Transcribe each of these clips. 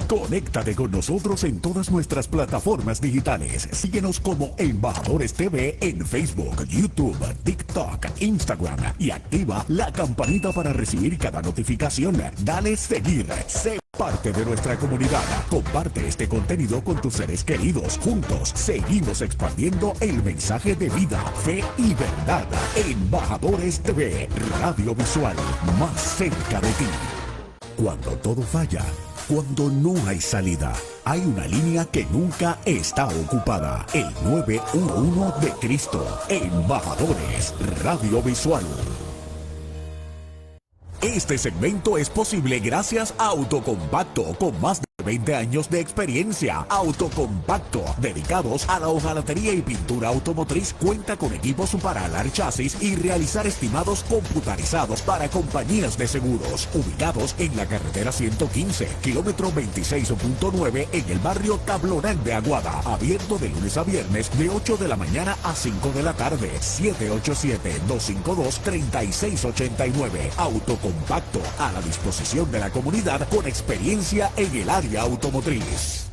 Conéctate con nosotros en todas nuestras plataformas digitales. Síguenos como Embajadores TV en Facebook, YouTube, TikTok, Instagram y activa la campanita para recibir cada notificación. Dale seguir. Sé parte de nuestra comunidad. Comparte este contenido con tus seres queridos. Juntos seguimos expandiendo el mensaje de vida, fe y verdad. Embajadores TV, radio visual más cerca de ti. Cuando todo falla, cuando no hay salida, hay una línea que nunca está ocupada. El 911 de Cristo. Embajadores Radio Visual. Este segmento es posible gracias a Autocompacto, con más de 20 años de experiencia. Autocompacto, dedicados a la hojalatería y pintura automotriz, cuenta con equipos para alar chasis y realizar estimados computarizados para compañías de seguros. Ubicados en la carretera 115, kilómetro 26.9, en el barrio Tablonal de Aguada. Abierto de lunes a viernes de 8 de la mañana a 5 de la tarde. 787-252-3689. Autocompacto, a la disposición de la comunidad con experiencia en el área automotriz.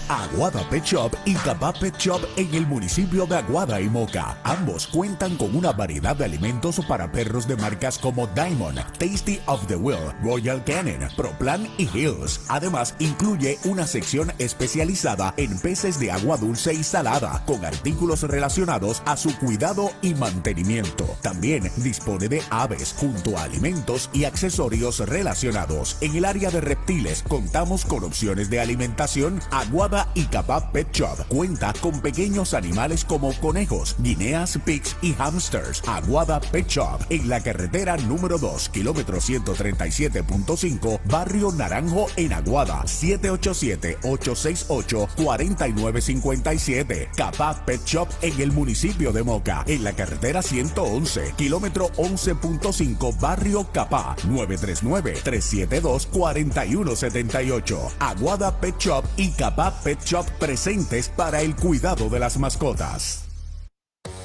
Aguada Pet Shop y Capá Pet Shop en el municipio de Aguada y Moca. Ambos cuentan con una variedad de alimentos para perros de marcas como Diamond, Tasty of the Will, Royal Canin, Proplan y Hills. Además, incluye una sección especializada en peces de agua dulce y salada, con artículos relacionados a su cuidado y mantenimiento. También dispone de aves, junto a alimentos y accesorios relacionados. En el área de reptiles, contamos con opciones de alimentación. Aguada y Capá Pet Shop cuenta con pequeños animales como conejos, guineas, pigs y hamsters. Aguada Pet Shop en la carretera número 2, kilómetro 137.5, barrio Naranjo en Aguada. 787-868-4957. Capá Pet Shop en el municipio de Moca, en la carretera 111, kilómetro 11.5, barrio Capá. 939-372-4178. Aguada Pet Shop y Capá Pet Shop, presentes para el cuidado de las mascotas.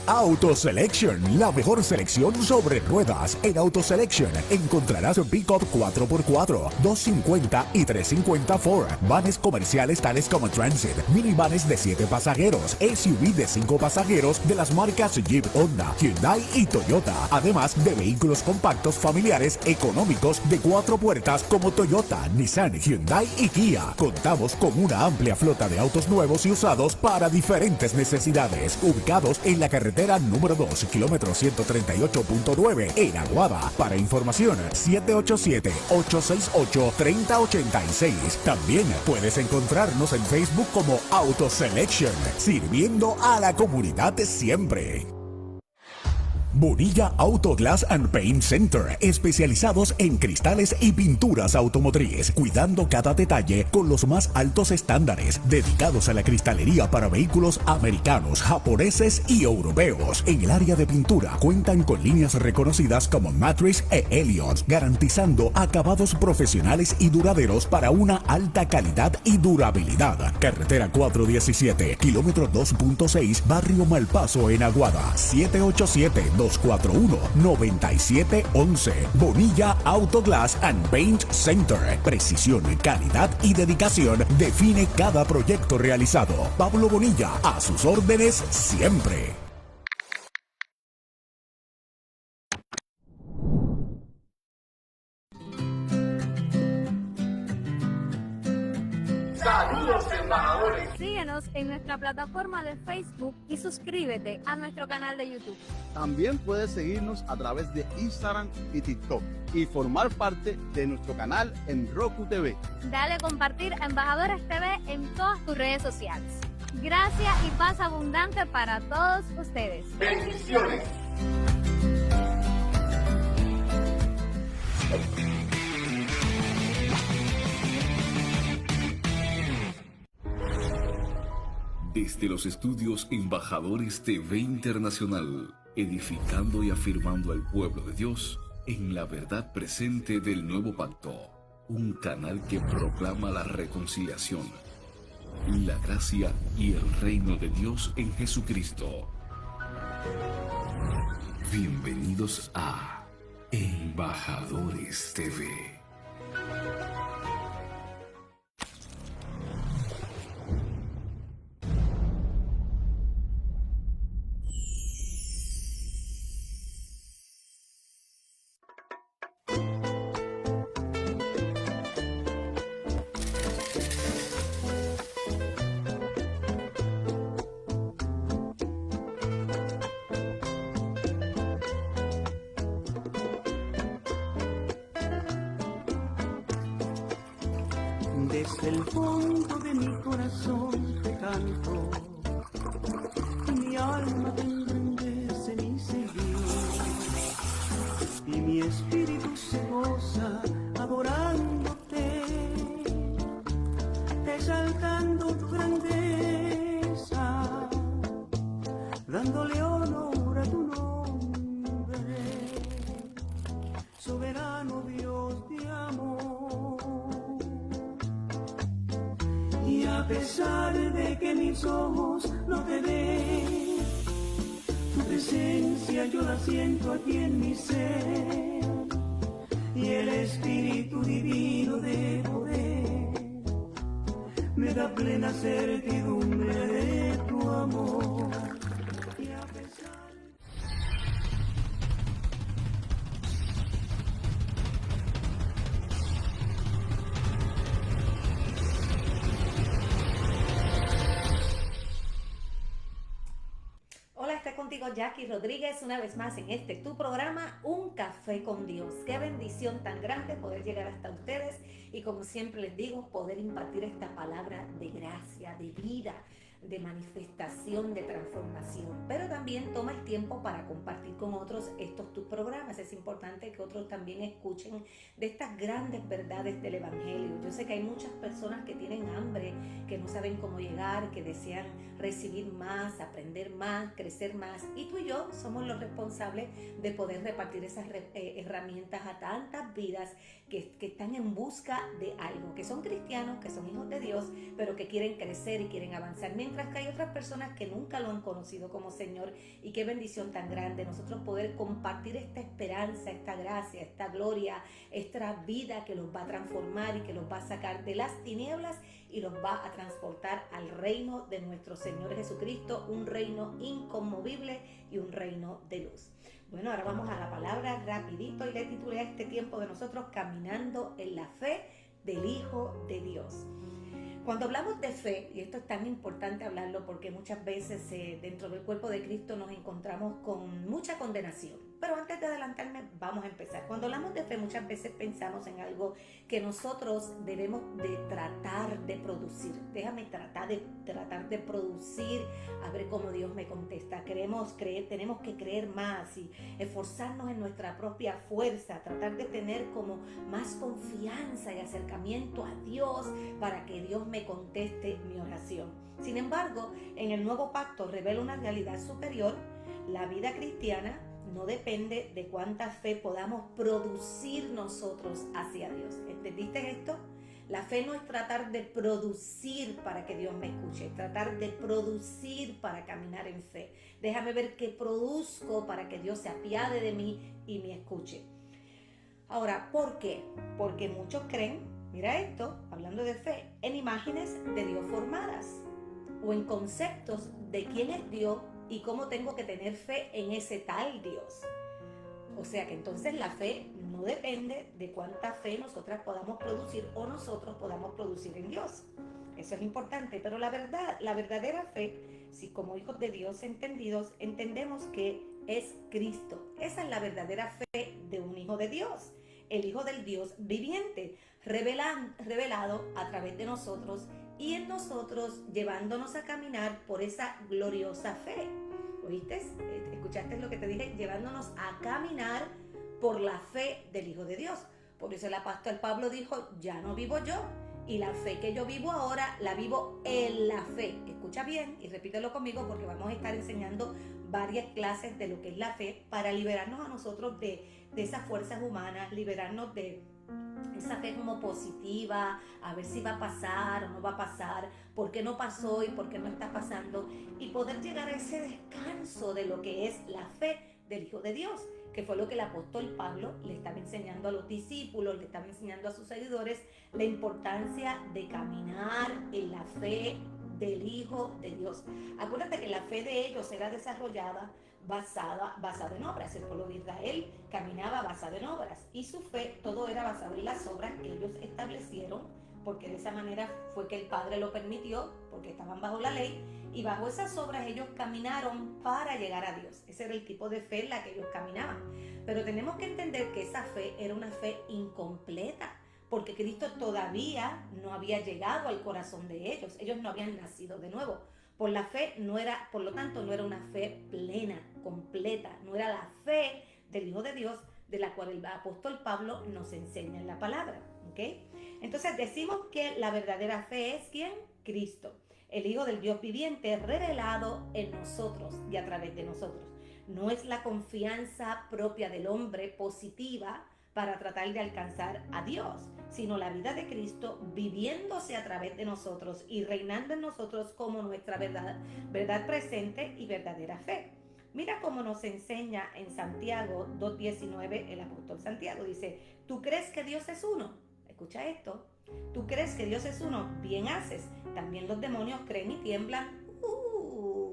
Auto Selection, la mejor selección sobre ruedas. En Auto Selection encontrarás pick-up 4x4, 250 y 350 Ford, vanes comerciales tales como Transit, minivanes de 7 pasajeros, SUV de 5 pasajeros de las marcas Jeep, Honda, Hyundai y Toyota, además de vehículos compactos familiares económicos de 4 puertas como Toyota, Nissan, Hyundai y Kia. Contamos con una amplia flota de autos nuevos y usados para diferentes necesidades, ubicados en la carretera número 2, kilómetro 138.9, en Aguada. Para información, 787-868-3086. También puedes encontrarnos en Facebook como Auto Selection, sirviendo a la comunidad siempre. Bonilla Auto Glass and Paint Center, especializados en cristales y pinturas automotriz, cuidando cada detalle con los más altos estándares, dedicados a la cristalería para vehículos americanos, japoneses y europeos. En el área de pintura cuentan con líneas reconocidas como Matrix e Elliott, garantizando acabados profesionales y duraderos para una alta calidad y durabilidad. Carretera 417, kilómetro 2.6, barrio Malpaso en Aguada. 787-241-9711. Bonilla Auto Glass and Paint Center. Precisión, calidad y dedicación define cada proyecto realizado. Pablo Bonilla, a sus órdenes siempre. ¡Saludos, embajadores! Síguenos en nuestra plataforma de Facebook y suscríbete a nuestro canal de YouTube. También puedes seguirnos a través de Instagram y TikTok y formar parte de nuestro canal en Roku TV. Dale a compartir a Embajadores TV en todas tus redes sociales. Gracias y paz abundante para todos ustedes. ¡Bendiciones! Desde los estudios Embajadores TV Internacional, edificando y afirmando al pueblo de Dios en la verdad presente del nuevo pacto, un canal que proclama la reconciliación, la gracia y el reino de Dios en Jesucristo. Bienvenidos a Embajadores TV. Desde el fondo de mi corazón te canto, y mi alma te engrandece, mi Señor, y mi espíritu se goza adorándote, exaltando tu grandeza, dándole honor a tu nombre, soberano Dios de amor. Y a pesar de que mis ojos no te ven, tu presencia yo la siento aquí en mi ser, y el Espíritu divino de poder me da plena certidumbre de tu amor. Y a pesar... Hola, está contigo Jackie Rodríguez una vez más en este tu programa Un Café con Dios. Qué bendición tan grande poder llegar hasta ustedes y, como siempre les digo, poder impartir esta palabra de gracia, de vida, de manifestación, de transformación. Pero también toma el tiempo para compartir con otros estos tus programas. Es importante que otros también escuchen de estas grandes verdades del Evangelio. Yo sé que hay muchas personas que tienen hambre, que no saben cómo llegar, que desean recibir más, aprender más, crecer más, y tú y yo somos los responsables de poder repartir esas herramientas a tantas vidas que están en busca de algo, que son cristianos, que son hijos de Dios, pero que quieren crecer y quieren avanzar, mientras que hay otras personas que nunca lo han conocido como Señor. Y qué bendición tan grande nosotros poder compartir esta esperanza, esta gracia, esta gloria, esta vida que los va a transformar y que los va a sacar de las tinieblas y los va a transportar al reino de nuestro Señor Jesucristo, un reino inconmovible y un reino de luz. Bueno, ahora vamos a la palabra rapidito, y le titulé a este tiempo de nosotros Caminando en la Fe del Hijo de Dios. Cuando hablamos de fe, y esto es tan importante hablarlo porque muchas veces dentro del cuerpo de Cristo nos encontramos con mucha condenación. Pero antes de adelantarme, vamos a empezar. Cuando hablamos de fe, muchas veces pensamos en algo que nosotros debemos de tratar de producir. Déjame tratar de producir, a ver cómo Dios me contesta. Tenemos que creer más y esforzarnos en nuestra propia fuerza, tratar de tener como más confianza y acercamiento a Dios para que Dios me conteste mi oración. Sin embargo, en el nuevo pacto revela una realidad superior. La vida cristiana no depende de cuánta fe podamos producir nosotros hacia Dios. ¿Entendiste esto? La fe no es tratar de producir para que Dios me escuche, es tratar de producir para caminar en fe. Déjame ver qué produzco para que Dios se apiade de mí y me escuche. Ahora, ¿por qué? Porque muchos creen, mira esto, hablando de fe, en imágenes de Dios formadas o en conceptos de quién es Dios y cómo tengo que tener fe en ese tal Dios. O sea que entonces la fe no depende de cuánta fe nosotras podamos producir o nosotros podamos producir en Dios. Eso es importante, pero la verdadera fe, si como hijos de Dios entendidos, entendemos que es Cristo. Esa es la verdadera fe de un hijo de Dios, el Hijo del Dios viviente, revelado a través de nosotros y en nosotros, llevándonos a caminar por esa gloriosa fe. ¿Oíste? ¿Escuchaste lo que te dije? Llevándonos a caminar por la fe del Hijo de Dios. Por eso el apóstol Pablo dijo, ya no vivo yo, y la fe que yo vivo ahora, la vivo en la fe. Escucha bien y repítelo conmigo, porque vamos a estar enseñando varias clases de lo que es la fe para liberarnos a nosotros de esas fuerzas humanas, liberarnos de esa fe como positiva, a ver si va a pasar o no va a pasar, por qué no pasó y por qué no está pasando, y poder llegar a ese descanso de lo que es la fe del Hijo de Dios, que fue lo que el apóstol Pablo le estaba enseñando a los discípulos, le estaba enseñando a sus seguidores, la importancia de caminar en la fe del Hijo de Dios. Acuérdate que la fe de ellos era desarrollada basada en obras. El pueblo de Israel caminaba basado en obras, y su fe todo era basado en las obras que ellos establecieron, porque de esa manera fue que el Padre lo permitió, porque estaban bajo la ley, y bajo esas obras ellos caminaron para llegar a Dios. Ese era el tipo de fe en la que ellos caminaban. Pero tenemos que entender que esa fe era una fe incompleta, porque Cristo todavía no había llegado al corazón de ellos. Ellos no habían nacido de nuevo. Por la fe por lo tanto, no era una fe plena, completa, no era la fe del Hijo de Dios, de la cual el apóstol Pablo nos enseña en la palabra. ¿Okay? Entonces decimos que la verdadera fe es ¿quién? Cristo, el Hijo del Dios viviente revelado en nosotros y a través de nosotros. No es la confianza propia del hombre positiva para tratar de alcanzar a Dios, sino la vida de Cristo viviéndose a través de nosotros y reinando en nosotros como nuestra verdad presente y verdadera fe. Mira cómo nos enseña en Santiago 2:19 el apóstol Santiago. Dice, ¿tú crees que Dios es uno? Escucha esto. ¿Tú crees que Dios es uno? Bien haces. También los demonios creen y tiemblan.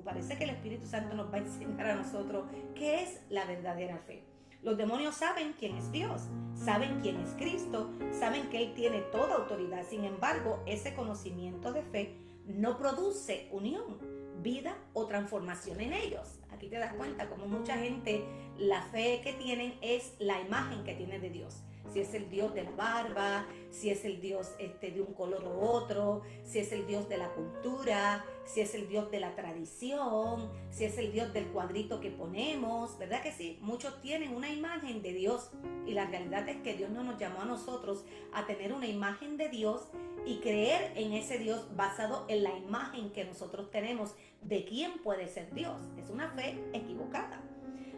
Parece que el Espíritu Santo nos va a enseñar a nosotros qué es la verdadera fe. Los demonios saben quién es Dios, saben quién es Cristo, saben que Él tiene toda autoridad. Sin embargo, ese conocimiento de fe no produce unión, vida o transformación en ellos. Aquí te das cuenta como mucha gente, la fe que tienen es la imagen que tienen de Dios. Si es el Dios de la barba, si es el Dios de un color u otro, si es el Dios de la cultura, si es el Dios de la tradición, si es el Dios del cuadrito que ponemos, ¿verdad que sí? Muchos tienen una imagen de Dios y la realidad es que Dios no nos llamó a nosotros a tener una imagen de Dios y creer en ese Dios basado en la imagen que nosotros tenemos de quién puede ser Dios. Es una fe equivocada.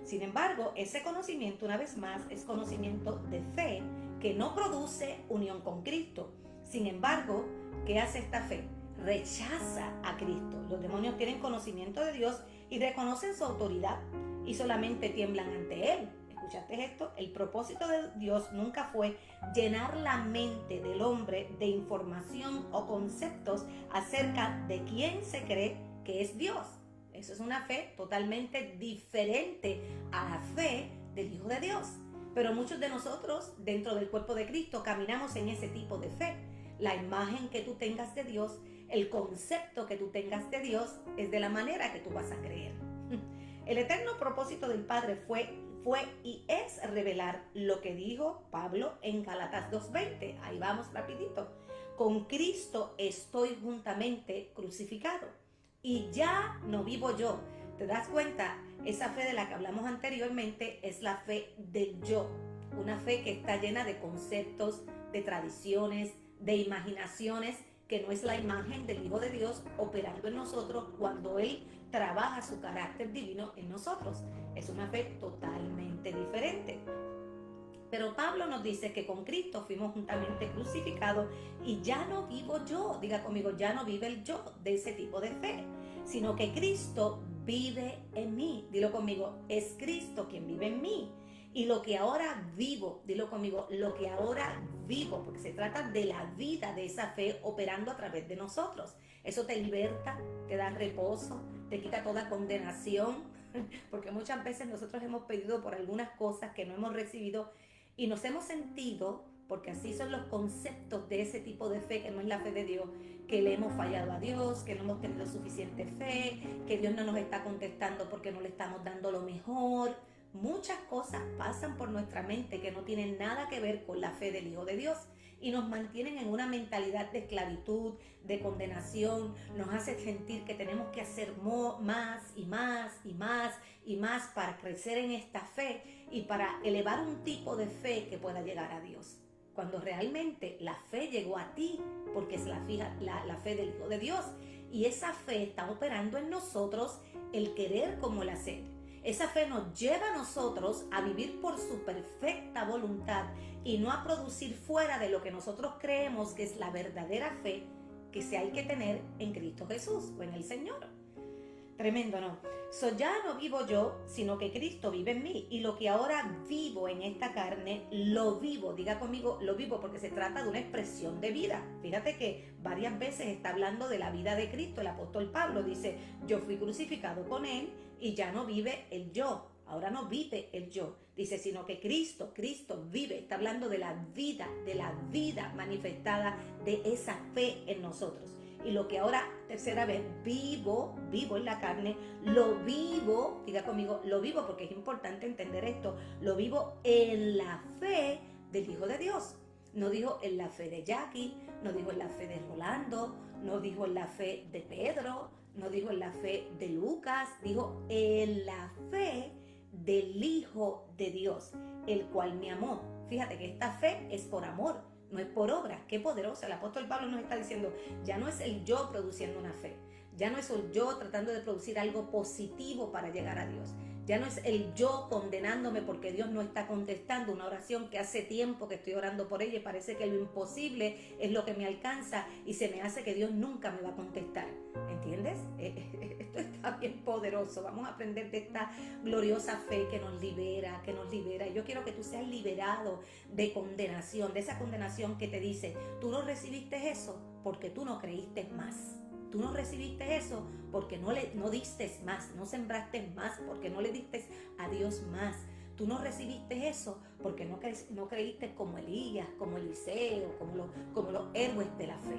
Sin embargo, ese conocimiento, una vez más, es conocimiento de fe que no produce unión con Cristo. Sin embargo, ¿qué hace esta fe? Rechaza a Cristo. Los demonios tienen conocimiento de Dios y reconocen su autoridad y solamente tiemblan ante Él. ¿Escuchaste esto? El propósito de Dios nunca fue llenar la mente del hombre de información o conceptos acerca de quién se cree que es Dios. Eso es una fe totalmente diferente a la fe del Hijo de Dios. Pero muchos de nosotros, dentro del cuerpo de Cristo, caminamos en ese tipo de fe. La imagen que tú tengas de Dios, el concepto que tú tengas de Dios, es de la manera que tú vas a creer. El eterno propósito del Padre fue y es revelar lo que dijo Pablo en Gálatas 2:20. Ahí vamos rapidito. Con Cristo estoy juntamente crucificado. Y ya no vivo yo. ¿Te das cuenta? Esa fe de la que hablamos anteriormente es la fe del yo. Una fe que está llena de conceptos, de tradiciones, de imaginaciones, que no es la imagen del Hijo de Dios operando en nosotros cuando Él trabaja su carácter divino en nosotros. Es una fe totalmente diferente. Pero Pablo nos dice que con Cristo fuimos juntamente crucificados y ya no vivo yo, diga conmigo, ya no vive el yo de ese tipo de fe, sino que Cristo vive en mí. Dilo conmigo, es Cristo quien vive en mí. Y lo que ahora vivo, dilo conmigo, lo que ahora vivo, porque se trata de la vida de esa fe operando a través de nosotros. Eso te liberta, te da reposo, te quita toda condenación, porque muchas veces nosotros hemos pedido por algunas cosas que no hemos recibido y nos hemos sentido, porque así son los conceptos de ese tipo de fe que no es la fe de Dios, que le hemos fallado a Dios, que no hemos tenido suficiente fe, que Dios no nos está contestando porque no le estamos dando lo mejor. Muchas cosas pasan por nuestra mente que no tienen nada que ver con la fe del Hijo de Dios y nos mantienen en una mentalidad de esclavitud, de condenación, nos hace sentir que tenemos que hacer más y más y más y más para crecer en esta fe y para elevar un tipo de fe que pueda llegar a Dios. Cuando realmente la fe llegó a ti porque es la fe del Hijo de Dios y esa fe está operando en nosotros el querer como el hacer. Esa fe nos lleva a nosotros a vivir por su perfecta voluntad y no a producir fuera de lo que nosotros creemos que es la verdadera fe que se hay que tener en Cristo Jesús o en el Señor. Tremendo, ¿no? Ya no vivo yo, sino que Cristo vive en mí. Y lo que ahora vivo en esta carne, lo vivo. Diga conmigo, lo vivo, porque se trata de una expresión de vida. Fíjate que varias veces está hablando de la vida de Cristo. El apóstol Pablo dice, yo fui crucificado con Él y ya no vive el yo. Ahora no vive el yo. Dice, sino que Cristo vive. Está hablando de la vida manifestada de esa fe en nosotros. Y lo que ahora, tercera vez, vivo en la carne, lo vivo, diga conmigo, lo vivo, porque es importante entender esto, lo vivo en la fe del Hijo de Dios. No dijo en la fe de Jackie, no dijo en la fe de Rolando, no dijo en la fe de Pedro, no dijo en la fe de Lucas, dijo en la fe del Hijo de Dios, el cual me amó. Fíjate que esta fe es por amor, no es por obras. Qué poderosa. El apóstol Pablo nos está diciendo, ya no es el yo produciendo una fe, ya no es el yo tratando de producir algo positivo para llegar a Dios. Ya no es el yo condenándome porque Dios no está contestando una oración que hace tiempo que estoy orando por ella y parece que lo imposible es lo que me alcanza y se me hace que Dios nunca me va a contestar. ¿Entiendes? Esto está bien poderoso. Vamos a aprender de esta gloriosa fe que nos libera, que nos libera. Yo quiero que tú seas liberado de condenación, de esa condenación que te dice, tú no recibiste eso porque tú no creíste más. Tú no recibiste eso porque no diste más, no sembraste más, porque no le diste a Dios más. Tú no recibiste eso porque no creíste como Elías, como Eliseo, como los héroes de la fe.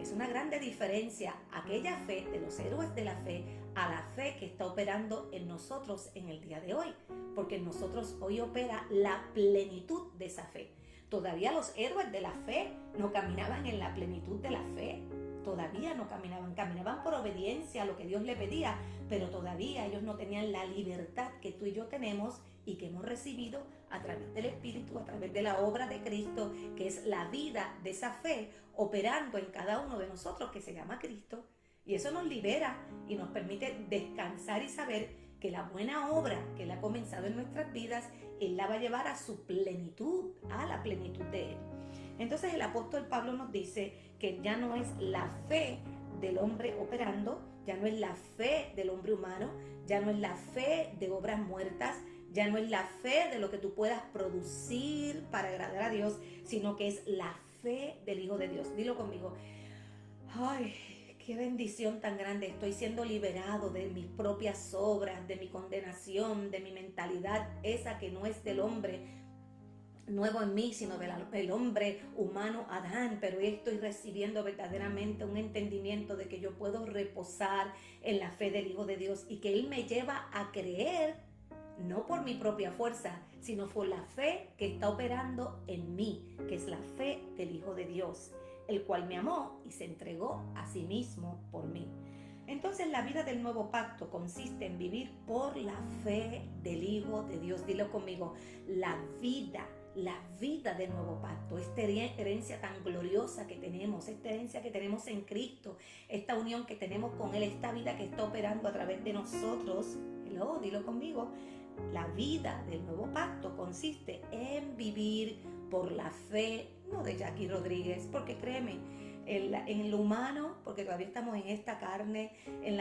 Es una grande diferencia aquella fe de los héroes de la fe a la fe que está operando en nosotros en el día de hoy. Porque en nosotros hoy opera la plenitud de esa fe. Todavía los héroes de la fe no caminaban en la plenitud de la fe. Todavía no caminaban por obediencia a lo que Dios le pedía, pero todavía ellos no tenían la libertad que tú y yo tenemos y que hemos recibido a través del Espíritu, a través de la obra de Cristo, que es la vida de esa fe operando en cada uno de nosotros, que se llama Cristo. Y eso nos libera y nos permite descansar y saber que la buena obra que Él ha comenzado en nuestras vidas, Él la va a llevar a su plenitud, a la plenitud de Él. Entonces el apóstol Pablo nos dice que ya no es la fe del hombre operando, ya no es la fe del hombre humano, ya no es la fe de obras muertas, ya no es la fe de lo que tú puedas producir para agradar a Dios, sino que es la fe del Hijo de Dios. Dilo conmigo. Ay, qué bendición tan grande. Estoy siendo liberado de mis propias obras, de mi condenación, de mi mentalidad, esa que no es del hombre nuevo en mí, sino del hombre humano Adán, pero hoy estoy recibiendo verdaderamente un entendimiento de que yo puedo reposar en la fe del Hijo de Dios y que Él me lleva a creer, no por mi propia fuerza, sino por la fe que está operando en mí, que es la fe del Hijo de Dios, el cual me amó y se entregó a sí mismo por mí. Entonces la vida del nuevo pacto consiste en vivir por la fe del Hijo de Dios. Dilo conmigo, la vida del nuevo pacto, esta herencia tan gloriosa que tenemos, esta herencia que tenemos en Cristo, esta unión que tenemos con Él, esta vida que está operando a través de nosotros. Hello, dilo conmigo. La vida del nuevo pacto consiste en vivir por la fe, no de Jackie Rodríguez, porque créeme, en lo humano, porque todavía estamos en esta carne, en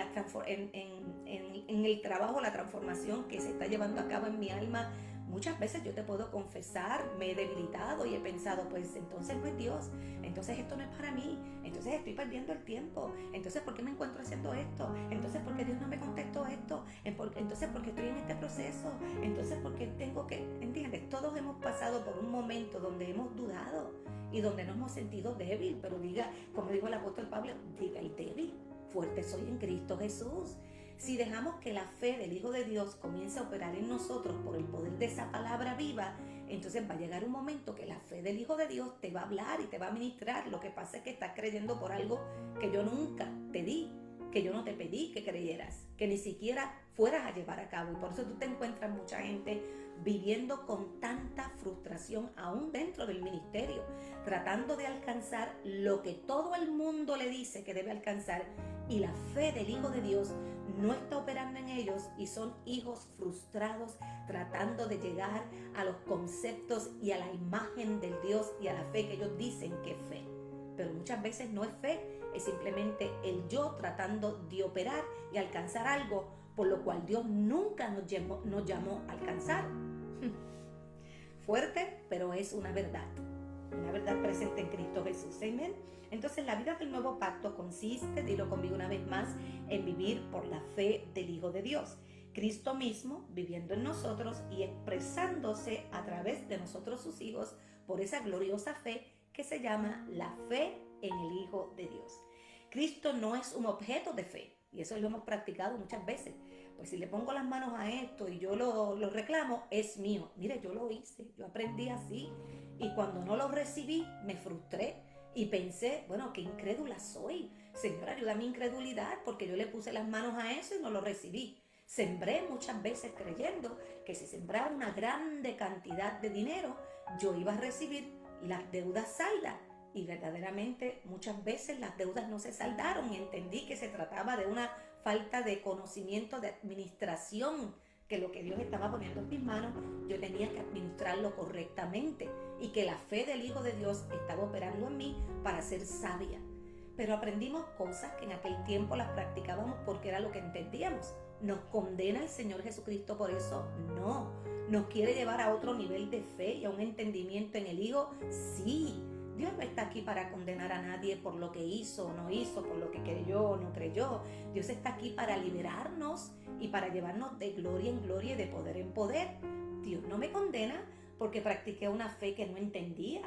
el trabajo, la transformación que se está llevando a cabo en mi alma. Muchas veces yo te puedo confesar, me he debilitado y he pensado, pues entonces no es Dios, entonces esto no es para mí, entonces estoy perdiendo el tiempo, entonces ¿por qué me encuentro haciendo esto? Entonces ¿por qué Dios no me contestó esto? Entonces ¿por qué estoy en este proceso? Entonces ¿por qué tengo que? ¿Entiendes? Todos hemos pasado por un momento donde hemos dudado y donde nos hemos sentido débil, pero diga, como dijo el apóstol Pablo, diga el débil, fuerte soy en Cristo Jesús. Si dejamos que la fe del Hijo de Dios comience a operar en nosotros por el poder de esa palabra viva, entonces va a llegar un momento que la fe del Hijo de Dios te va a hablar y te va a ministrar. Lo que pasa es que estás creyendo por algo que yo nunca te di, que yo no te pedí que creyeras, que ni siquiera fueras a llevar a cabo. Y por eso tú te encuentras mucha gente viviendo con tanta frustración aún dentro del ministerio, tratando de alcanzar lo que todo el mundo le dice que debe alcanzar, y la fe del Hijo de Dios no está operando en ellos y son hijos frustrados tratando de llegar a los conceptos y a la imagen del Dios y a la fe que ellos dicen que es fe. Pero muchas veces no es fe, es simplemente el yo tratando de operar y alcanzar algo por lo cual Dios nunca nos llamó a alcanzar. Fuerte, pero es una verdad presente en Cristo Jesús. Amén. Entonces la vida del nuevo pacto consiste, dilo conmigo una vez más, en vivir por la fe del Hijo de Dios. Cristo mismo viviendo en nosotros y expresándose a través de nosotros sus hijos por esa gloriosa fe que se llama la fe en el Hijo de Dios. Cristo no es un objeto de fe, y eso lo hemos practicado muchas veces. pues si le pongo las manos a esto y yo lo reclamo, es mío. Mire, yo lo hice, yo aprendí así. Y cuando no lo recibí, me frustré y pensé, bueno, qué incrédula soy. Señor, ayuda a mi incredulidad porque yo le puse las manos a eso y no lo recibí. Sembré muchas veces creyendo que si sembraba una grande cantidad de dinero, yo iba a recibir las deudas saldas. Y verdaderamente muchas veces las deudas no se saldaron y entendí que se trataba de una falta de conocimiento de administración, que lo que Dios estaba poniendo en mis manos, yo tenía que administrarlo correctamente y que la fe del Hijo de Dios estaba operando en mí para ser sabia. Pero aprendimos cosas que en aquel tiempo las practicábamos porque era lo que entendíamos. ¿Nos condena el Señor Jesucristo por eso? No. ¿Nos quiere llevar a otro nivel de fe y a un entendimiento en el Hijo? Sí. Dios no está aquí para condenar a nadie por lo que hizo o no hizo, por lo que creyó o no creyó. Dios está aquí para liberarnos y para llevarnos de gloria en gloria y de poder en poder. Dios no me condena porque practiqué una fe que no entendía.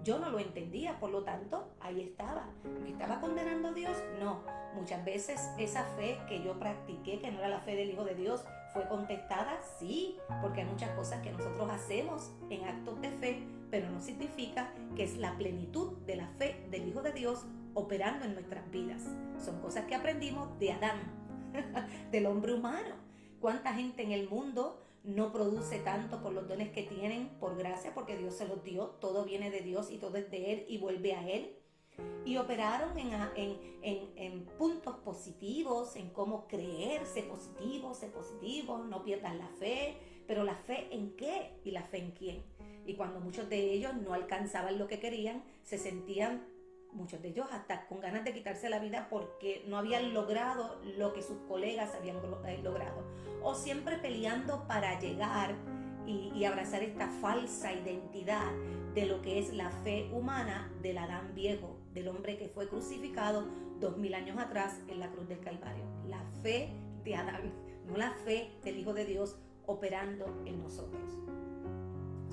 Yo no lo entendía, por lo tanto, ahí estaba. ¿Me estaba condenando Dios? No. Muchas veces esa fe que yo practiqué, que no era la fe del Hijo de Dios, fue contestada, sí, porque hay muchas cosas que nosotros hacemos en actos de fe, pero no significa que es la plenitud de la fe del Hijo de Dios operando en nuestras vidas. Son cosas que aprendimos de Adán, del hombre humano. ¿Cuánta gente en el mundo no produce tanto por los dones que tienen, por gracia, porque Dios se los dio? Todo viene de Dios y todo es de Él y vuelve a Él. Y operaron en puntos positivos, en cómo creer, sé positivo, no pierdas la fe. Pero ¿la fe en qué? ¿Y la fe en quién? Y cuando muchos de ellos no alcanzaban lo que querían, se sentían, muchos de ellos hasta con ganas de quitarse la vida porque no habían logrado lo que sus colegas habían logrado. O siempre peleando para llegar y abrazar esta falsa identidad de lo que es la fe humana del Adán viejo, del hombre que fue crucificado 2000 años atrás en la cruz del Calvario. La fe de Adán, no la fe del Hijo de Dios operando en nosotros.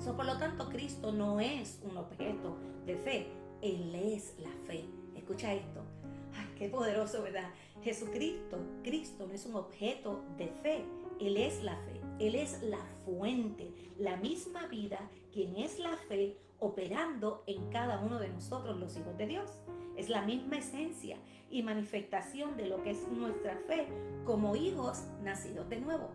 Por lo tanto, Cristo no es un objeto de fe, Él es la fe. Escucha esto. Ay, qué poderoso, ¿verdad? Cristo no es un objeto de fe, Él es la fe, Él es la fuente, la misma vida, quien es la fe operando en cada uno de nosotros, los hijos de Dios. Es la misma esencia y manifestación de lo que es nuestra fe como hijos nacidos de nuevo.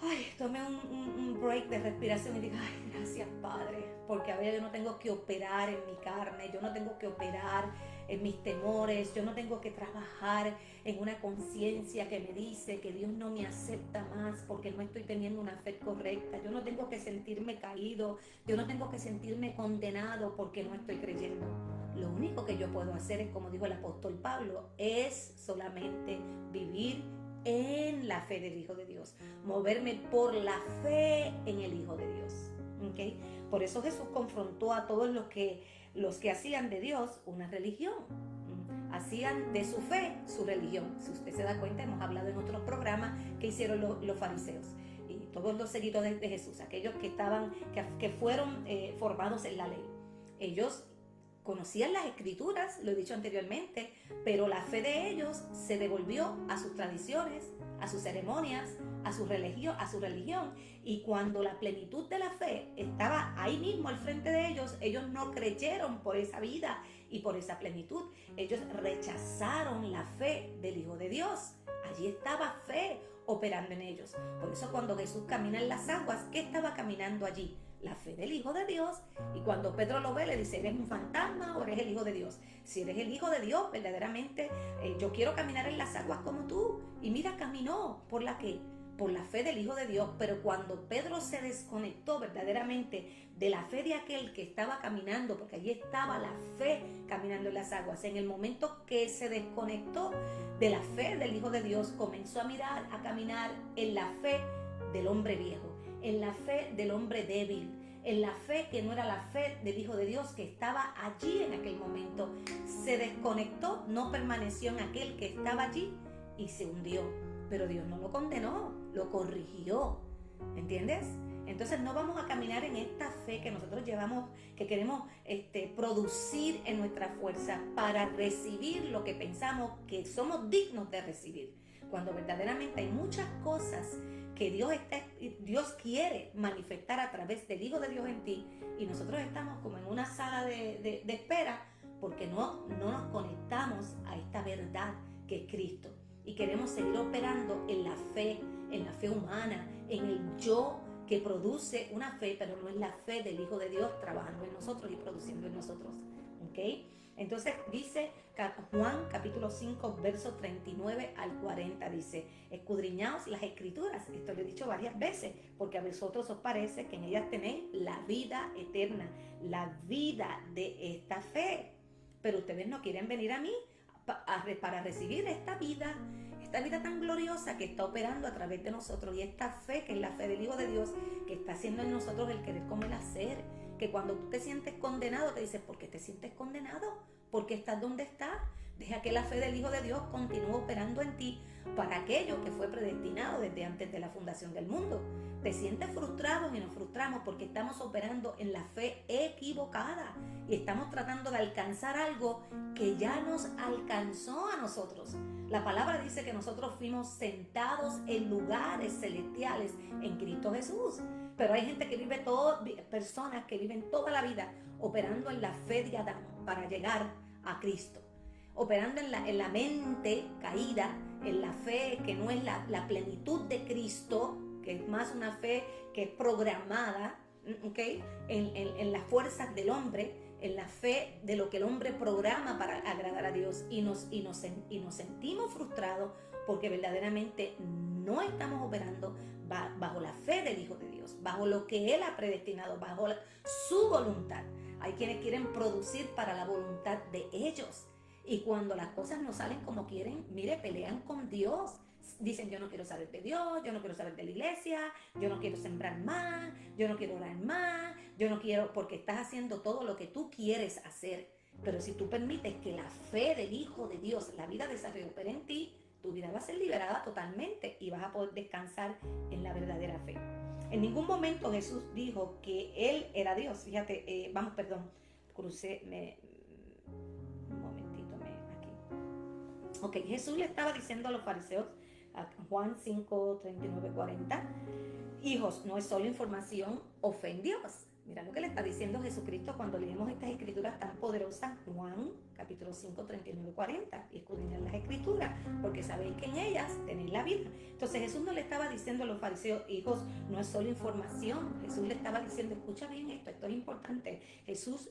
Ay, tomé un break de respiración y dije, ay, gracias Padre, porque ahora yo no tengo que operar en mi carne, yo no tengo que operar en mis temores, yo no tengo que trabajar en una conciencia que me dice que Dios no me acepta más porque no estoy teniendo una fe correcta, yo no tengo que sentirme caído, yo no tengo que sentirme condenado porque no estoy creyendo. Lo único que yo puedo hacer es, como dijo el apóstol Pablo, es solamente vivir en la fe del Hijo de Dios, moverme por la fe en el Hijo de Dios. ¿Okay? Por eso Jesús confrontó a todos los que hacían de Dios una religión, hacían de su fe su religión. Si usted se da cuenta, hemos hablado en otros programas que hicieron los fariseos y todos los seguidores de Jesús, aquellos que fueron formados en la ley. Ellos conocían las escrituras, lo he dicho anteriormente, pero la fe de ellos se devolvió a sus tradiciones, a sus ceremonias, a su religión. Y cuando la plenitud de la fe estaba ahí mismo al frente de ellos, ellos no creyeron por esa vida y por esa plenitud. Ellos rechazaron la fe del Hijo de Dios. Allí estaba fe operando en ellos. Por eso cuando Jesús camina en las aguas, ¿qué estaba caminando allí? La fe del Hijo de Dios. Y cuando Pedro lo ve, le dice, ¿eres un fantasma o eres el Hijo de Dios? Si eres el Hijo de Dios, verdaderamente, yo quiero caminar en las aguas como tú. Y mira, caminó. ¿Por la qué? Por la fe del Hijo de Dios. Pero cuando Pedro se desconectó verdaderamente de la fe de aquel que estaba caminando, porque allí estaba la fe caminando en las aguas, en el momento que se desconectó de la fe del Hijo de Dios, comenzó a caminar en la fe del hombre viejo, en la fe del hombre débil, en la fe que no era la fe del Hijo de Dios que estaba allí en aquel momento. Se desconectó, no permaneció en aquel que estaba allí y se hundió. Pero Dios no lo condenó, lo corrigió. ¿Entiendes? Entonces no vamos a caminar en esta fe que nosotros llevamos, que queremos producir en nuestra fuerza para recibir lo que pensamos que somos dignos de recibir. cuando verdaderamente hay muchas cosas que Dios quiere manifestar a través del Hijo de Dios en ti, y nosotros estamos como en una sala de espera porque no nos conectamos a esta verdad que es Cristo, y queremos seguir operando en la fe humana, en el yo que produce una fe, pero no es la fe del Hijo de Dios trabajando en nosotros y produciendo en nosotros. ¿Ok? Entonces dice Juan capítulo 5 verso 39 al 40, dice: escudriñaos las escrituras. Esto lo he dicho varias veces, porque a vosotros os parece que en ellas tenéis la vida eterna, la vida de esta fe, pero ustedes no quieren venir a mí para recibir esta vida tan gloriosa que está operando a través de nosotros, y esta fe que es la fe del Hijo de Dios, que está haciendo en nosotros el querer como el hacer. Que cuando tú te sientes condenado, te dices: ¿por qué te sientes condenado? ¿Por qué estás donde estás? Deja que la fe del Hijo de Dios continúe operando en ti para aquello que fue predestinado desde antes de la fundación del mundo. Te sientes frustrado, y nos frustramos porque estamos operando en la fe equivocada y estamos tratando de alcanzar algo que ya nos alcanzó a nosotros. La palabra dice que nosotros fuimos sentados en lugares celestiales en Cristo Jesús. Pero hay gente que personas que viven toda la vida operando en la fe de Adán para llegar a Cristo. Operando en la mente caída, en la fe que no es la plenitud de Cristo, que es más una fe que es programada, ¿okay? En las fuerzas del hombre, en la fe de lo que el hombre programa para agradar a Dios, y nos sentimos frustrados porque verdaderamente no estamos operando bajo la fe del Hijo de Dios, bajo lo que Él ha predestinado, bajo su voluntad. Hay quienes quieren producir para la voluntad de ellos, y cuando las cosas no salen como quieren, mire, pelean con Dios. Dicen: yo no quiero saber de Dios, yo no quiero saber de la iglesia, yo no quiero sembrar más, yo no quiero orar más, yo no quiero, porque estás haciendo todo lo que tú quieres hacer. Pero si tú permites que la fe del Hijo de Dios, la vida de esa fe, opere en ti, tu vida va a ser liberada totalmente y vas a poder descansar en la verdadera fe. En ningún momento Jesús dijo que Él era Dios. Fíjate, un momentito, aquí. Ok, Jesús le estaba diciendo a los fariseos, a Juan 5, 39, 40, hijos, no es solo información, o fe en Dios. Mira lo que le está diciendo Jesucristo cuando leemos estas escrituras tan poderosas, Juan capítulo 5, 39, 40, y escudriñad las escrituras, porque sabéis que en ellas tenéis la vida. Entonces Jesús no le estaba diciendo a los fariseos: hijos, no es solo información. Jesús le estaba diciendo: escucha bien esto es importante. Jesús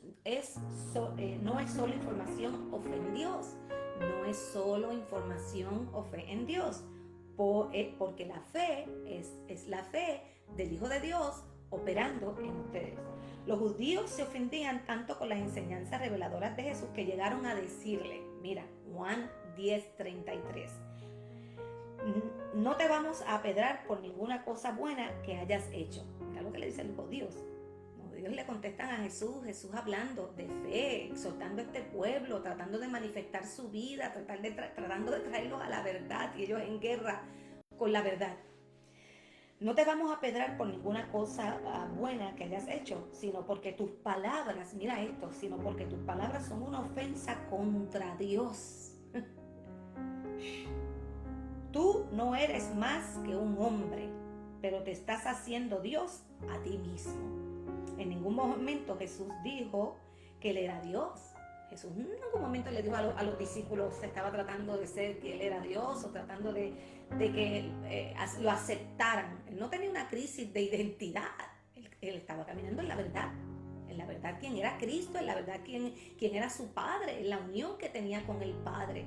no es solo información o fe en Dios. No es solo información o fe en Dios, porque la fe es la fe del Hijo de Dios operando en ustedes. Los judíos se ofendían tanto con las enseñanzas reveladoras de Jesús que llegaron a decirle, mira, Juan 10:33, no te vamos a apedrear por ninguna cosa buena que hayas hecho. Mira lo que le dicen los judíos. Los judíos le contestan a Jesús hablando de fe, exhortando a este pueblo, tratando de manifestar su vida, tratando de traerlos a la verdad, y ellos en guerra con la verdad. No te vamos a apedrear por ninguna cosa buena que hayas hecho, sino porque tus palabras, mira esto, sino porque tus palabras son una ofensa contra Dios. Tú no eres más que un hombre, pero te estás haciendo Dios a ti mismo. En ningún momento Jesús dijo que Él era Dios. Jesús en ningún momento le dijo a los discípulos, se estaba tratando de ser que Él era Dios, o tratando de que lo aceptaran. Él no tenía una crisis de identidad. Él estaba caminando en la verdad quién era Cristo, en la verdad quién era su Padre, en la unión que tenía con el Padre.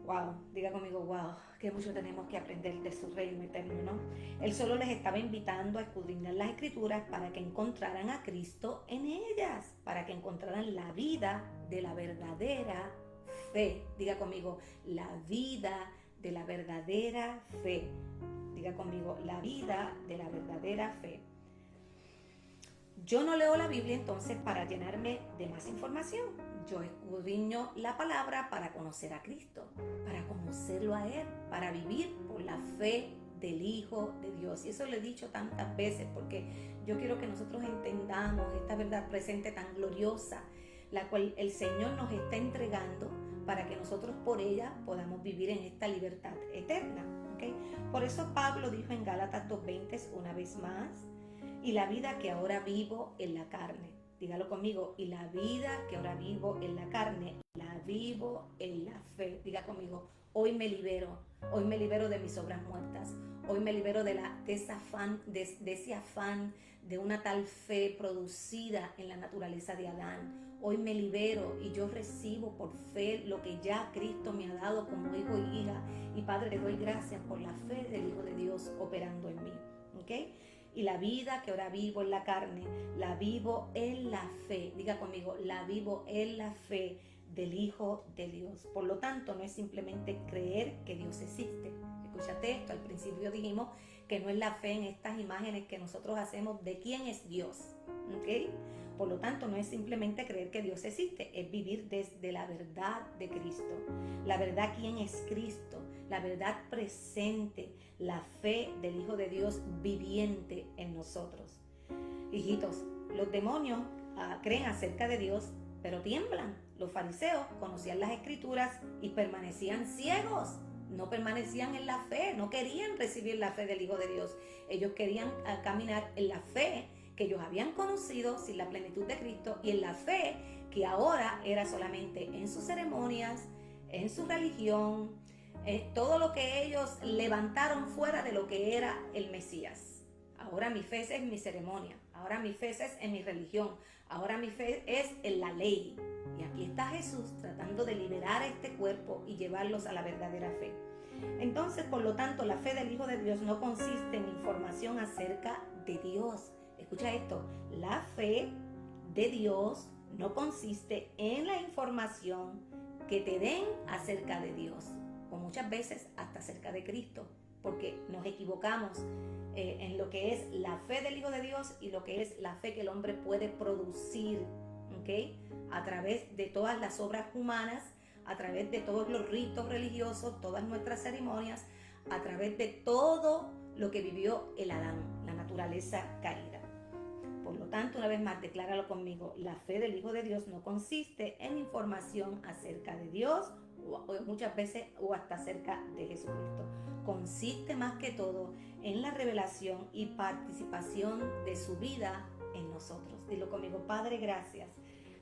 Wow, diga conmigo, wow, que mucho tenemos que aprender de su reino eterno, ¿no? Él solo les estaba invitando a escudriñar las escrituras para que encontraran a Cristo en ellas, para que encontraran la vida de la verdadera fe. Diga conmigo, la vida de la verdadera fe. Diga conmigo, la vida de la verdadera fe. Yo no leo la Biblia entonces para llenarme de más información. Yo escudriño la palabra para conocer a Cristo, para conocerlo a Él, para vivir por la fe del Hijo de Dios. Y eso lo he dicho tantas veces porque yo quiero que nosotros entendamos esta verdad presente tan gloriosa, la cual el Señor nos está entregando para que nosotros por ella podamos vivir en esta libertad eterna. ¿Okay? Por eso Pablo dijo en Gálatas 2:20 una vez más, y la vida que ahora vivo en la carne, dígalo conmigo, y la vida que ahora vivo en la carne, la vivo en la fe. Diga conmigo, hoy me libero de mis obras muertas, hoy me libero de ese afán de una tal fe producida en la naturaleza de Adán. Hoy me libero y yo recibo por fe lo que ya Cristo me ha dado como hijo y hija. Y Padre, te doy gracias por la fe del Hijo de Dios operando en mí. ¿Okay? Y la vida que ahora vivo en la carne, la vivo en la fe. Diga conmigo, la vivo en la fe del Hijo de Dios. Por lo tanto, no es simplemente creer que Dios existe. Escúchate esto, al principio dijimos que no es la fe en estas imágenes que nosotros hacemos de quién es Dios. ¿Okay? Por lo tanto, no es simplemente creer que Dios existe, es vivir desde la verdad de Cristo. La verdad, quién es Cristo, la verdad presente, la fe del Hijo de Dios viviente en nosotros. Hijitos, los demonios creen acerca de Dios, pero tiemblan. Los fariseos conocían las Escrituras y permanecían ciegos. No permanecían en la fe, no querían recibir la fe del Hijo de Dios. Ellos querían caminar en la fe que ellos habían conocido sin la plenitud de Cristo y en la fe que ahora era solamente en sus ceremonias, en su religión, todo lo que ellos levantaron fuera de lo que era el Mesías. Ahora mi fe es en mi ceremonia, ahora mi fe es en mi religión, ahora mi fe es en la ley. Y aquí está Jesús tratando de liberar a este cuerpo y llevarlos a la verdadera fe. Entonces, por lo tanto, la fe del Hijo de Dios no consiste en información acerca de Dios. Escucha esto, la fe de Dios no consiste en la información que te den acerca de Dios, o muchas veces hasta acerca de Cristo, porque nos equivocamos en lo que es la fe del Hijo de Dios y lo que es la fe que el hombre puede producir, ¿okay? A través de todas las obras humanas, a través de todos los ritos religiosos, todas nuestras ceremonias, a través de todo lo que vivió el Adán, la naturaleza caída. Por lo tanto, una vez más, decláralo conmigo, la fe del Hijo de Dios no consiste en información acerca de Dios o muchas veces o hasta acerca de Jesucristo. Consiste más que todo en la revelación y participación de su vida en nosotros. Dilo conmigo, Padre, gracias,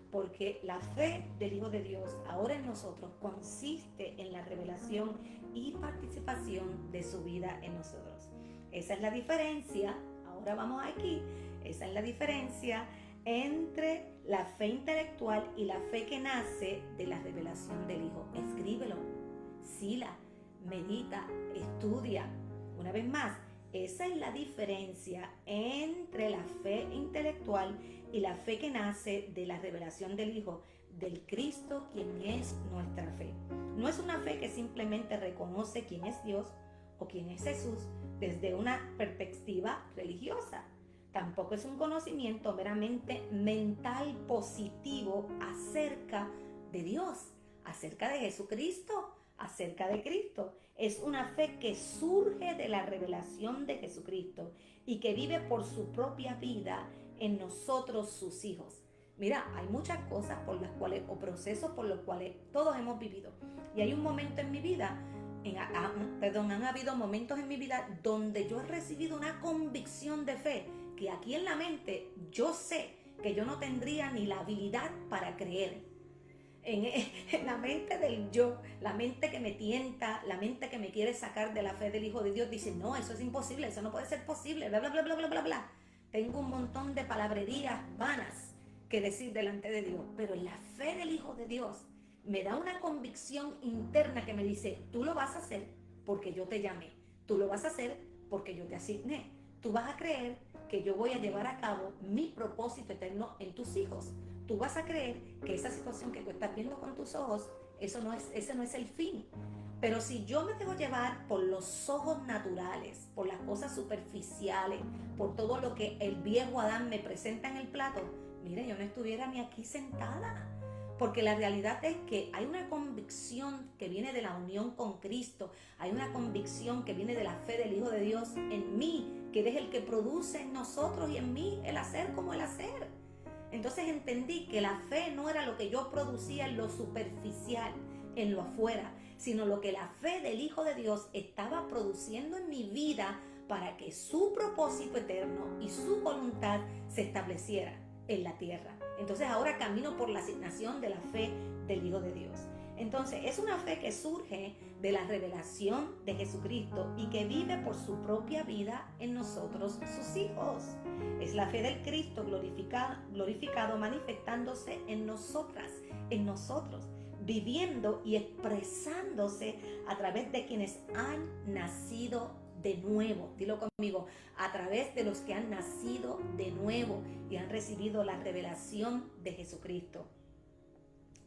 porque la fe del Hijo de Dios ahora en nosotros consiste en la revelación y participación de su vida en nosotros. Esa es la diferencia, ahora vamos aquí, esa es la diferencia entre la fe intelectual y la fe que nace de la revelación del Hijo. Escríbelo, sila, medita, estudia. Una vez más, esa es la diferencia entre la fe intelectual y la fe que nace de la revelación del Hijo, del Cristo, quien es nuestra fe. No es una fe que simplemente reconoce quién es Dios o quién es Jesús desde una perspectiva religiosa. Tampoco es un conocimiento meramente mental positivo acerca de Dios, acerca de Jesucristo, acerca de Cristo. Es una fe que surge de la revelación de Jesucristo y que vive por su propia vida en nosotros, sus hijos. Mira, hay muchas cosas por las cuales, o procesos por los cuales todos hemos vivido. Y hay un momento en mi vida, han habido momentos en mi vida donde yo he recibido una convicción de fe, que aquí en la mente yo sé que yo no tendría ni la habilidad para creer. En la mente del yo, la mente que me tienta, la mente que me quiere sacar de la fe del Hijo de Dios, dice, no, eso es imposible, eso no puede ser posible, bla, bla, bla, bla, bla, bla, bla. Tengo un montón de palabrerías vanas que decir delante de Dios, pero en la fe del Hijo de Dios me da una convicción interna que me dice, tú lo vas a hacer porque yo te llamé, tú lo vas a hacer porque yo te asigné, tú vas a creer que yo voy a llevar a cabo mi propósito eterno en tus hijos. Tú vas a creer que esa situación que tú estás viendo con tus ojos, ese no es el fin. Pero si yo me dejo llevar por los ojos naturales, por las cosas superficiales, por todo lo que el viejo Adán me presenta en el plato, mire, yo no estuviera ni aquí sentada. Porque la realidad es que hay una convicción que viene de la unión con Cristo, hay una convicción que viene de la fe del Hijo de Dios en mí, que es el que produce en nosotros y en mí el hacer como el hacer. Entonces entendí que la fe no era lo que yo producía en lo superficial, en lo afuera, sino lo que la fe del Hijo de Dios estaba produciendo en mi vida para que su propósito eterno y su voluntad se estableciera en la tierra. Entonces ahora camino por la asignación de la fe del Hijo de Dios. Entonces es una fe que surge de la revelación de Jesucristo y que vive por su propia vida en nosotros, sus hijos. Es la fe del Cristo glorificado manifestándose en nosotras, en nosotros, viviendo y expresándose a través de quienes han nacido de nuevo. Dilo conmigo, a través de los que han nacido de nuevo y han recibido la revelación de Jesucristo.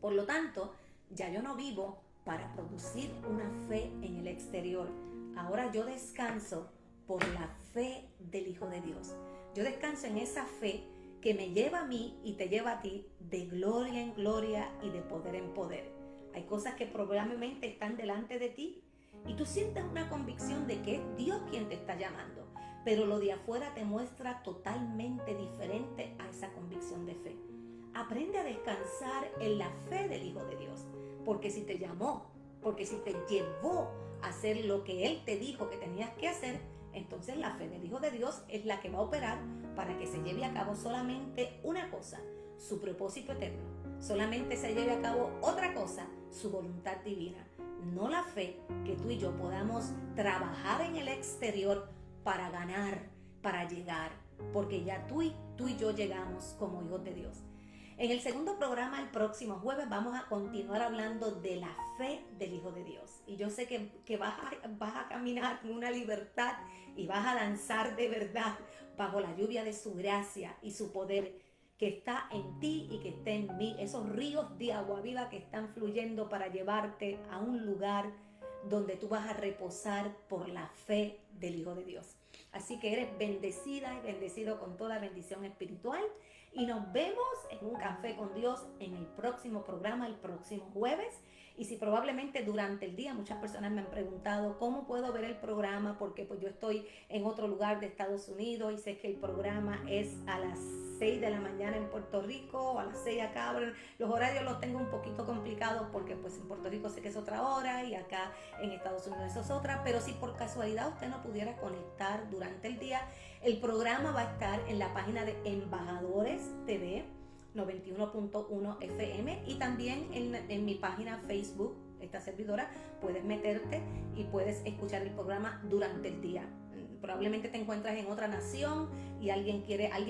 Por lo tanto, ya yo no vivo para producir una fe en el exterior. Ahora yo descanso por la fe del Hijo de Dios. Yo descanso en esa fe que me lleva a mí y te lleva a ti de gloria en gloria y de poder en poder. Hay cosas que probablemente están delante de ti y tú sientes una convicción de que es Dios quien te está llamando, pero lo de afuera te muestra totalmente diferente a esa convicción de fe. Aprende a descansar en la fe del Hijo de Dios, porque si te llamó, porque si te llevó a hacer lo que Él te dijo que tenías que hacer, entonces la fe del Hijo de Dios es la que va a operar para que se lleve a cabo solamente una cosa, su propósito eterno. Solamente se lleve a cabo otra cosa, su voluntad divina. No la fe que tú y yo podamos trabajar en el exterior para ganar, para llegar, porque ya tú y yo llegamos como hijos de Dios. En el segundo programa, el próximo jueves, vamos a continuar hablando de la fe del Hijo de Dios. Y yo sé que vas a caminar con una libertad y vas a danzar de verdad bajo la lluvia de su gracia y su poder que está en ti y que está en mí. Esos ríos de agua viva que están fluyendo para llevarte a un lugar donde tú vas a reposar por la fe del Hijo de Dios. Así que eres bendecida y bendecido con toda bendición espiritual. Y nos vemos en un café con Dios en el próximo programa, el próximo jueves. Y si probablemente durante el día muchas personas me han preguntado cómo puedo ver el programa, porque pues yo estoy en otro lugar de Estados Unidos y sé que el programa es a las 6 de la mañana en Puerto Rico, a las 6 acá. Los horarios los tengo un poquito complicados porque pues en Puerto Rico sé que es otra hora y acá en Estados Unidos eso es otra, pero si por casualidad usted no pudiera conectar durante el día, el programa va a estar en la página de Embajadores TV 91.1 FM y también en mi página Facebook, esta servidora, puedes meterte y puedes escuchar el programa durante el día. Probablemente te encuentras en otra nación y alguien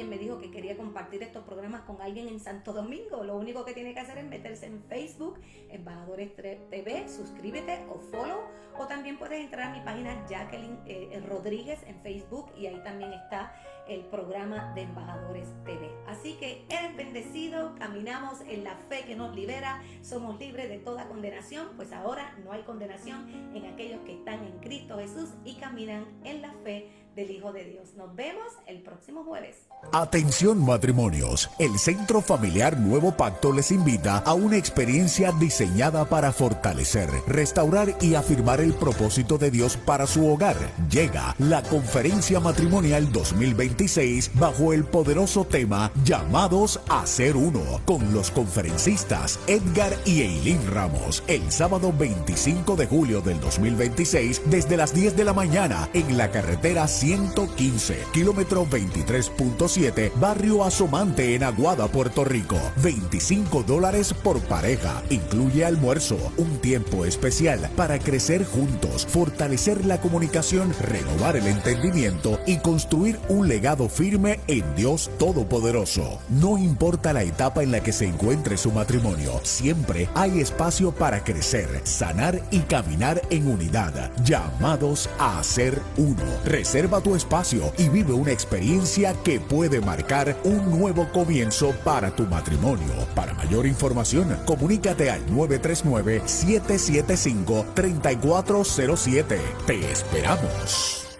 me dijo que quería compartir estos programas con alguien en Santo Domingo. Lo único que tiene que hacer es meterse en Facebook, Embajadores TV, suscríbete o follow, o también puedes entrar a mi página Jacqueline Rodríguez en Facebook y ahí también está el programa de Embajadores TV. Así que eres bendecido, caminamos en la fe que nos libera, somos libres de toda condenación, pues ahora no hay condenación en aquellos que están en Cristo Jesús y caminan en la fe del Hijo de Dios. Nos vemos el próximo jueves. Atención matrimonios, el Centro Familiar Nuevo Pacto les invita a una experiencia diseñada para fortalecer, restaurar y afirmar el propósito de Dios para su hogar. Llega la Conferencia Matrimonial 2026 bajo el poderoso tema Llamados a Ser Uno, con los conferencistas Edgar y Eileen Ramos, el sábado 25 de julio del 2026 desde las 10 de la mañana en la carretera 115, kilómetro 23.7, barrio Asomante en Aguada, Puerto Rico. $25 por pareja. Incluye almuerzo, un tiempo especial para crecer juntos, fortalecer la comunicación, renovar el entendimiento y construir un legado firme en Dios Todopoderoso. No importa la etapa en la que se encuentre su matrimonio, siempre hay espacio para crecer, sanar y caminar en unidad. Llamados a ser uno. Reserva tu espacio y vive una experiencia que puede marcar un nuevo comienzo para tu matrimonio. Para mayor información, comunícate al 939-775-3407. Te esperamos.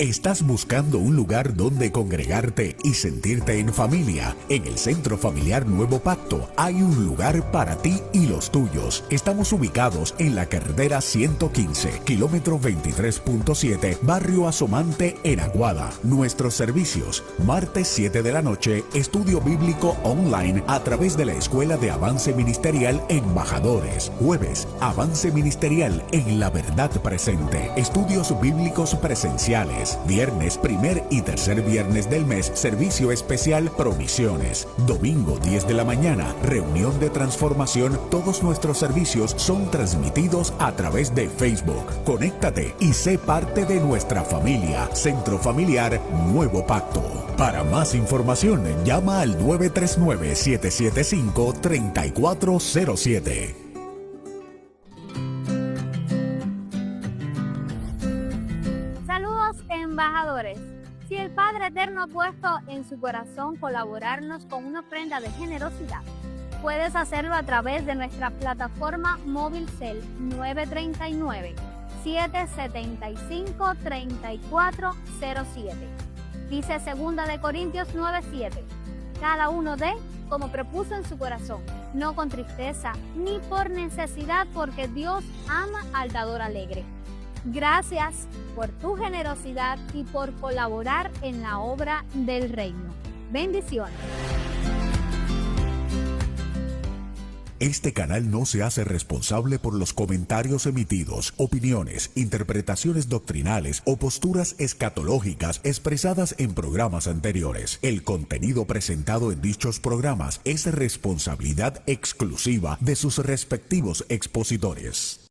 ¿Estás buscando un lugar donde congregarte y sentirte en familia? En el Centro Familiar Nuevo Pacto hay un lugar para ti y los tuyos. Estamos ubicados en la carretera 115, kilómetro 23.7, barrio Asomante, en Aguada. Nuestros servicios: martes 7 de la noche, estudio bíblico online a través de la Escuela de Avance Ministerial Embajadores. Jueves, avance ministerial en La Verdad Presente. Estudios bíblicos presenciales. Viernes, primer y tercer viernes del mes, servicio especial Provisiones. Domingo 10 de la mañana, reunión de transformación. Todos nuestros servicios son transmitidos a través de Facebook. Conéctate y sé parte de nuestra familia. Centro Familiar Nuevo Pacto. Para más información, llama al 939-775-3407. Embajadores, si el Padre Eterno ha puesto en su corazón colaborarnos con una ofrenda de generosidad, puedes hacerlo a través de nuestra plataforma móvil Cel 939-775-3407. Dice 2 Corintios 9:7. Cada uno dé como propuso en su corazón, no con tristeza ni por necesidad, porque Dios ama al dador alegre. Gracias por tu generosidad y por colaborar en la obra del reino. Bendiciones. Este canal no se hace responsable por los comentarios emitidos, opiniones, interpretaciones doctrinales o posturas escatológicas expresadas en programas anteriores. El contenido presentado en dichos programas es responsabilidad exclusiva de sus respectivos expositores.